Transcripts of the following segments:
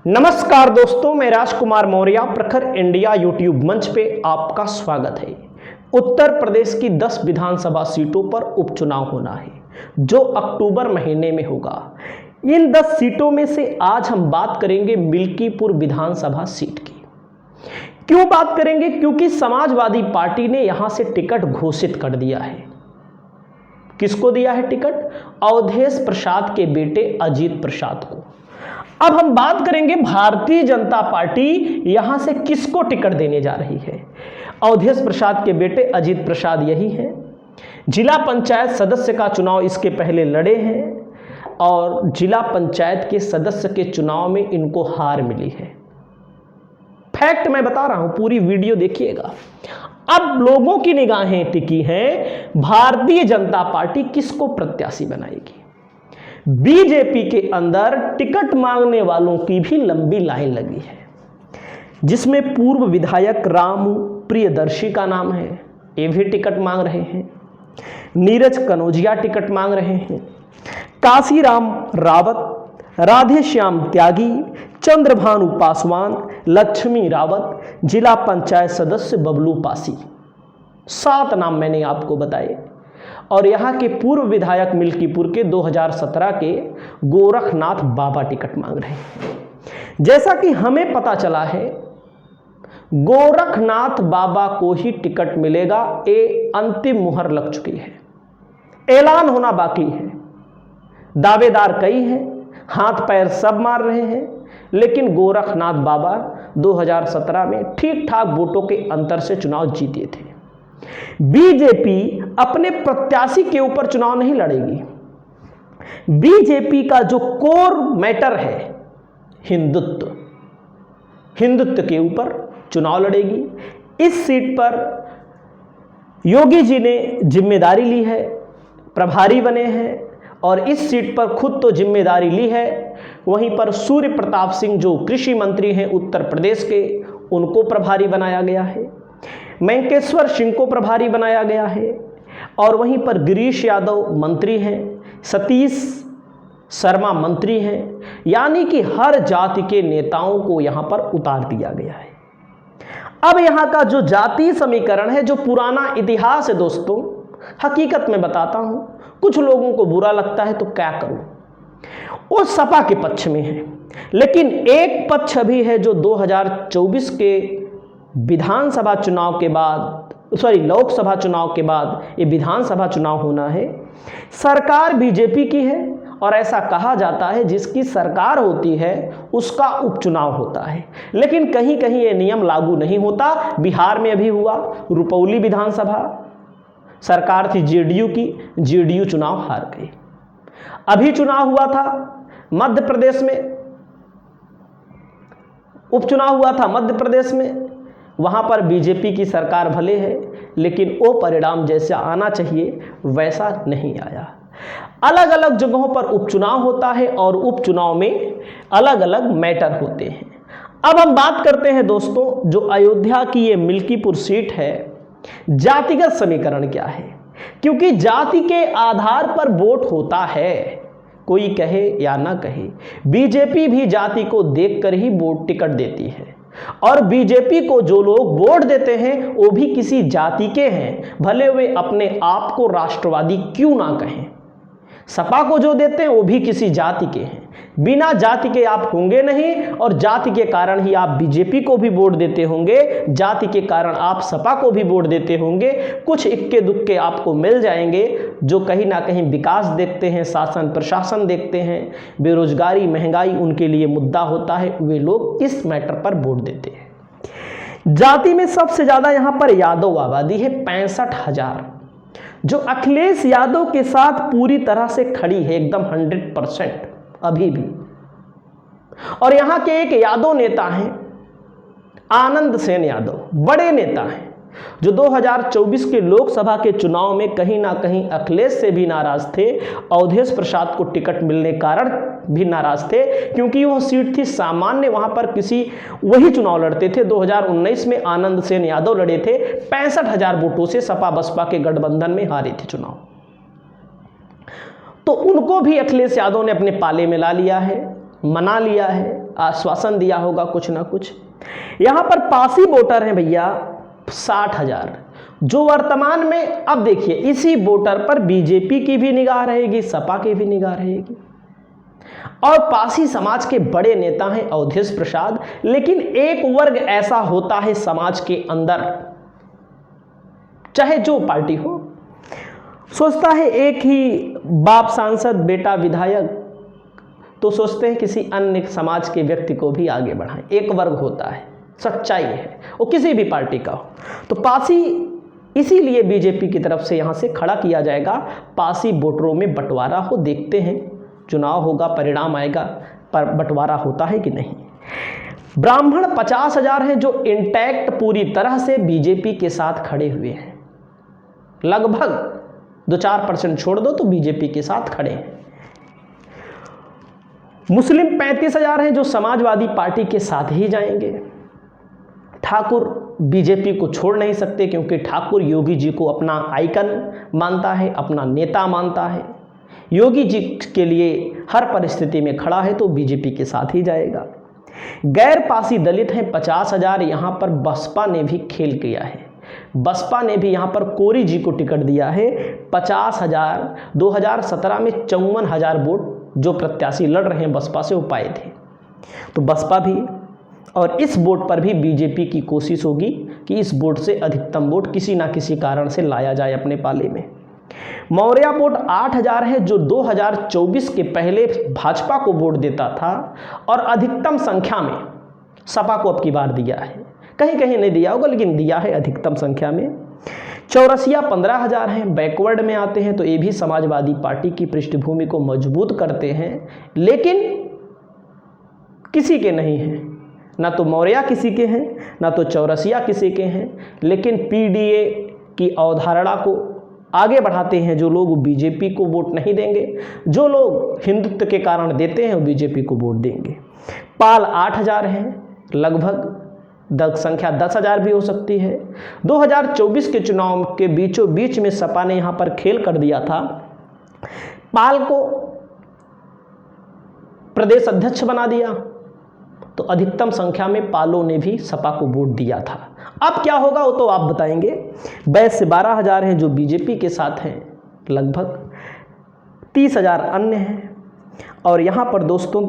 नमस्कार दोस्तों, मैं राजकुमार मौर्य प्रखर इंडिया यूट्यूब मंच पे आपका स्वागत है। उत्तर प्रदेश की 10 विधानसभा सीटों पर उपचुनाव होना है जो अक्टूबर महीने में होगा। इन 10 सीटों में से आज हम बात करेंगे मिल्कीपुर विधानसभा सीट की। क्यों बात करेंगे? क्योंकि समाजवादी पार्टी ने यहां से टिकट घोषित कर दिया है। किसको दिया है टिकट? अवधेश प्रसाद के बेटे अजीत प्रसाद को। अब हम बात करेंगे भारतीय जनता पार्टी यहां से किसको टिकट देने जा रही है। अवधेश प्रसाद के बेटे अजीत प्रसाद यही हैं। जिला पंचायत सदस्य का चुनाव इसके पहले लड़े हैं और जिला पंचायत के सदस्य के चुनाव में इनको हार मिली है। फैक्ट मैं बता रहा हूं, पूरी वीडियो देखिएगा। अब लोगों की निगाहें टिकी हैं भारतीय जनता पार्टी किसको प्रत्याशी बनाएगी। बीजेपी के अंदर टिकट मांगने वालों की भी लंबी लाइन लगी है, जिसमें पूर्व विधायक राम प्रियदर्शी का नाम है, ये भी टिकट मांग रहे हैं। नीरज कनौजिया टिकट मांग रहे हैं। काशीराम रावत, राधेश्याम त्यागी, चंद्रभानु पासवान, लक्ष्मी रावत, जिला पंचायत सदस्य बबलू पासी। 7 नाम मैंने आपको बताए। और यहाँ के पूर्व विधायक मिल्कीपुर के 2017 के गोरखनाथ बाबा टिकट मांग रहे हैं। जैसा कि हमें पता चला है, गोरखनाथ बाबा को ही टिकट मिलेगा। ये अंतिम मुहर लग चुकी है, ऐलान होना बाकी है। दावेदार कई हैं, हाथ पैर सब मार रहे हैं, लेकिन गोरखनाथ बाबा 2017 में ठीक ठाक वोटों के अंतर से चुनाव जीते थे। बीजेपी अपने प्रत्याशी के ऊपर चुनाव नहीं लड़ेगी। बीजेपी का जो कोर मैटर है हिंदुत्व, हिंदुत्व के ऊपर चुनाव लड़ेगी। इस सीट पर योगी जी ने जिम्मेदारी ली है, प्रभारी बने हैं और इस सीट पर खुद तो जिम्मेदारी ली है। वहीं पर सूर्य प्रताप सिंह जो कृषि मंत्री हैं उत्तर प्रदेश के, उनको प्रभारी बनाया गया है। मैंकेश्वर सिंह को प्रभारी बनाया गया है और वहीं पर गिरीश यादव मंत्री हैं, सतीश शर्मा मंत्री हैं। यानी कि हर जाति के नेताओं को यहां पर उतार दिया गया है। अब यहां का जो जातीय समीकरण है, जो पुराना इतिहास है दोस्तों, हकीकत में बताता हूं, कुछ लोगों को बुरा लगता है तो क्या करूं, वो सपा के पक्ष में है। लेकिन एक पक्ष भी है जो 2024 के विधानसभा चुनाव के बाद, लोकसभा चुनाव के बाद ये विधानसभा चुनाव होना है। सरकार बीजेपी की है और ऐसा कहा जाता है जिसकी सरकार होती है उसका उपचुनाव होता है। लेकिन कहीं कहीं ये नियम लागू नहीं होता। बिहार में अभी हुआ, रुपौली विधानसभा सरकार थी जेडीयू की, जेडीयू चुनाव हार गई। अभी चुनाव हुआ था मध्य प्रदेश में, उपचुनाव हुआ था मध्य प्रदेश में। वहाँ पर बीजेपी की सरकार भले है, लेकिन वो परिणाम जैसा आना चाहिए वैसा नहीं आया। अलग अलग जगहों पर उपचुनाव होता है और उपचुनाव में अलग अलग मैटर होते हैं। अब हम बात करते हैं दोस्तों, जो अयोध्या की ये मिल्कीपुर सीट है, जातिगत समीकरण क्या है। क्योंकि जाति के आधार पर वोट होता है, कोई कहे या ना कहे, बीजेपी भी जाति को देखकर ही वोट टिकट देती है। और बीजेपी को जो लोग वोट देते हैं वो भी किसी जाति के हैं, भले वे अपने आप को राष्ट्रवादी क्यों ना कहें। सपा को जो देते हैं वो भी किसी जाति के हैं। बिना जाति के आप होंगे नहीं और जाति के कारण ही आप बीजेपी को भी वोट देते होंगे, जाति के कारण आप सपा को भी वोट देते होंगे। कुछ इक्के दुक्के आपको मिल जाएंगे जो कहीं ना कहीं विकास देखते हैं, शासन प्रशासन देखते हैं, बेरोजगारी महंगाई उनके लिए मुद्दा होता है, वे लोग इस मैटर पर वोट देते हैं। जाति में सबसे ज्यादा यहाँ पर यादव आबादी है, 65,000, जो अखिलेश यादव के साथ पूरी तरह से खड़ी है, एकदम 100% अभी भी। और यहां के एक यादव नेता हैं आनंद सेन यादव, बड़े नेता हैं, जो 2024 के लोकसभा के चुनाव में कहीं ना कहीं अखिलेश से भी नाराज थे, अवधेश प्रसाद को टिकट मिलने कारण भी नाराज थे, क्योंकि वह सीट थी सामान्य। वहां पर किसी वही चुनाव लड़ते थे। 2019 में आनंद सेन यादव लड़े थे, 65,000 वोटों से सपा बसपा के गठबंधन में हारे थे चुनाव। तो उनको भी अखिलेश यादव ने अपने पाले में ला लिया है, मना लिया है। आश्वासन दिया होगा कुछ ना कुछ। यहाँ पर पासी वोटर हैं भैया 60,000, जो वर्तमान में, अब देखिए इसी वोटर पर बीजेपी की भी निगाह रहेगी, सपा की भी निगाह रहेगी। और पासी समाज के बड़े नेता हैं अवधेश प्रसाद, लेकिन एक वर्ग ऐसा होता है समाज के अंदर, चाहे जो पार्टी हो, सोचता है एक ही बाप सांसद बेटा विधायक, तो सोचते हैं किसी अन्य समाज के व्यक्ति को भी आगे बढ़ाएं। एक वर्ग होता है, सच्चाई है, वो किसी भी पार्टी का हो। तो पासी इसीलिए बीजेपी की तरफ से यहाँ से खड़ा किया जाएगा, पासी वोटरों में बंटवारा हो। देखते हैं, चुनाव होगा, परिणाम आएगा, पर बंटवारा होता है कि नहीं। ब्राह्मण 50,000 हैं जो इंटैक्ट पूरी तरह से बीजेपी के साथ खड़े हुए हैं, लगभग 2-4% छोड़ दो तो बीजेपी के साथ खड़े हैं। मुस्लिम 35,000 हैं जो समाजवादी पार्टी के साथ ही जाएंगे। ठाकुर बीजेपी को छोड़ नहीं सकते, क्योंकि ठाकुर योगी जी को अपना आइकन मानता है, अपना नेता मानता है, योगी जी के लिए हर परिस्थिति में खड़ा है, तो बीजेपी के साथ ही जाएगा। गैर पासी दलित हैं 50,000, यहाँ पर बसपा ने भी खेल किया है। बसपा ने भी यहाँ पर कोरी जी को टिकट दिया है 50,000। 2017 में 54,000 वोट जो प्रत्याशी लड़ रहे हैं बसपा से वो पाए थे, तो बसपा भी, और इस वोट पर भी बीजेपी की कोशिश होगी कि इस वोट से अधिकतम वोट किसी ना किसी कारण से लाया जाए अपने पाले में। मौर्या वोट 8,000 है जो 2024 के पहले भाजपा को वोट देता था और अधिकतम संख्या में सपा को अब की बार दिया है। कहीं कहीं नहीं दिया होगा, लेकिन दिया है अधिकतम संख्या में। चौरसिया 15,000 हैं, बैकवर्ड में आते हैं, तो ये भी समाजवादी पार्टी की पृष्ठभूमि को मजबूत करते हैं, लेकिन किसी के नहीं हैं, ना तो मौर्या किसी के हैं, ना तो चौरसिया किसी के हैं, लेकिन पीडीए की अवधारणा को आगे बढ़ाते हैं जो लोग, बीजेपी को वोट नहीं देंगे। जो लोग हिंदुत्व के कारण देते हैं वो बीजेपी को वोट देंगे। पाल 8,000 हैं, लगभग संख्या 10,000 भी हो सकती है। 2024 के चुनाव के बीचों बीच में सपा ने यहाँ पर खेल कर दिया था, पाल को प्रदेश अध्यक्ष बना दिया, तो अधिकतम संख्या में पालों ने भी सपा को वोट दिया था। अब क्या होगा वो तो आप बताएंगे। वैसे 12,000 हैं जो बीजेपी के साथ हैं, लगभग 30,000 अन्य हैं। और यहाँ पर दोस्तों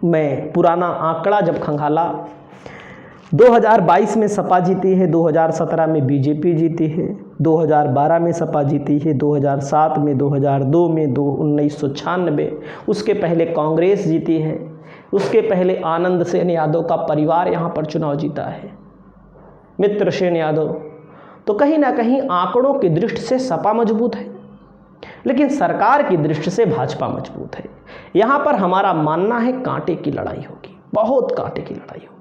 मैं पुराना आंकड़ा जब खंगाला, 2022 में सपा जीती है, 2017 में बीजेपी जीती है, 2012 में सपा जीती है, 2007 में, 2002 में, 1996, उसके पहले कांग्रेस जीती है, उसके पहले आनंद सेन यादव का परिवार यहाँ पर चुनाव जीता है, मित्र सेन यादव। तो कहीं ना कहीं आंकड़ों की दृष्टि से सपा मजबूत है, लेकिन सरकार की दृष्टि से भाजपा मजबूत है। यहाँ पर हमारा मानना है कांटे की लड़ाई होगी, बहुत कांटे की लड़ाई होगी।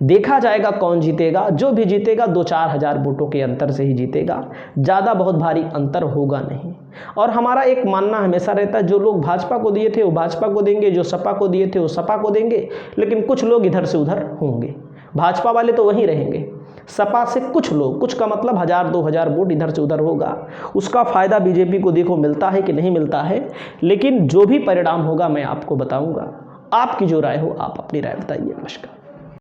देखा जाएगा कौन जीतेगा, जो भी जीतेगा 2-4 हज़ार वोटों के अंतर से ही जीतेगा, ज़्यादा बहुत भारी अंतर होगा नहीं। और हमारा एक मानना हमेशा रहता है, जो लोग भाजपा को दिए थे वो भाजपा को देंगे, जो सपा को दिए थे वो सपा को देंगे, लेकिन कुछ लोग इधर से उधर होंगे। भाजपा वाले तो वहीं रहेंगे, सपा से कुछ लोग, कुछ का मतलब 1,000-2,000 वोट इधर से उधर होगा। उसका फ़ायदा बीजेपी को देखो मिलता है कि नहीं मिलता है, लेकिन जो भी परिणाम होगा मैं आपको बताऊँगा। आपकी जो राय हो आप अपनी राय बताइए। नमस्कार।